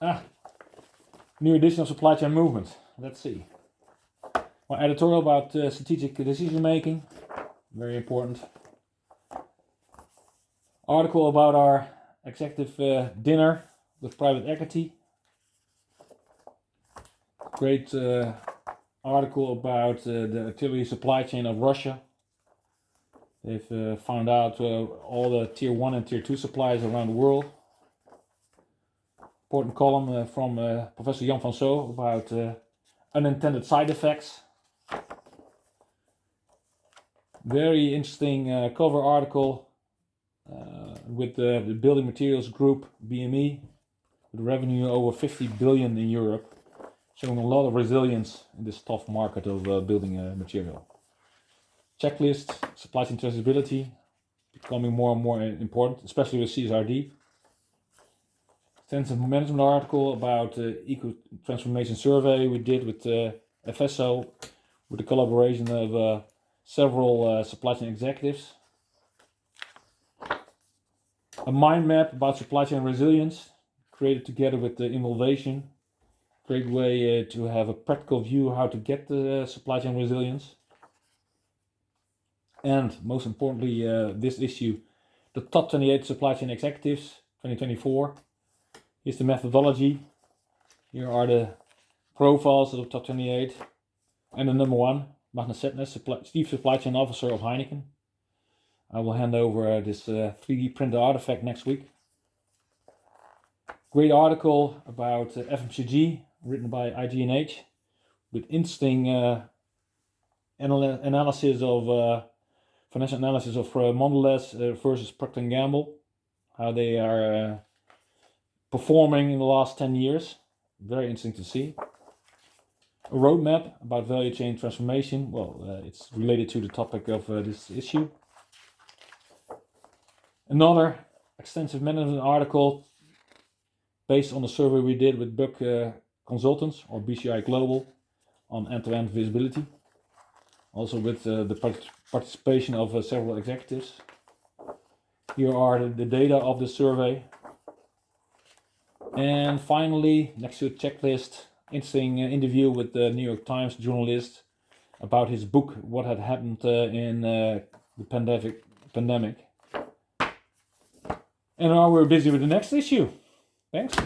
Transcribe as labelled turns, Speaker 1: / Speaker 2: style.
Speaker 1: New edition of Supply Chain Movement. Let's see. Well, editorial about strategic decision making. Very important. Article about our executive dinner with private equity. Great article about the artillery supply chain of Russia. They've found out all the tier 1 and tier 2 suppliers around the world. Important column from Professor John Tros about unintended side effects. Very interesting cover article with the building materials group BME, with revenue over 50 billion in Europe, showing a lot of resilience in this tough market of building material. Checklist, supply chain traceability, becoming more and more important, especially with CSRD. Extensive management article about eco transformation survey we did with FSO, with the collaboration of several supply chain executives. A mind map about supply chain resilience, created together with the innovation. Great way to have a practical view how to get the supply chain resilience. And most importantly, this issue, the top 28 supply chain executives 2024. Here's the methodology. Here are the profiles of the top 28. And the number 1, Magnus Setnes, Chief Supply Chain Officer of Heineken. I will hand over this 3D printed artifact next week. Great article about FMCG, written by IGNH, with interesting analysis of financial analysis of Mondelez versus Procter & Gamble, how they are performing in the last 10 years. Very interesting to see. A roadmap about value chain transformation. Well, it's related to the topic of this issue. Another extensive management article based on the survey we did with Buck Consultants, or BCI Global, on end-to-end visibility. Also with the participation of several executives. Here are the data of the survey. And finally, next to the checklist, interesting interview with the New York Times journalist about his book, What Had Happened in the Pandemic. And now we're busy with the next issue. Thanks.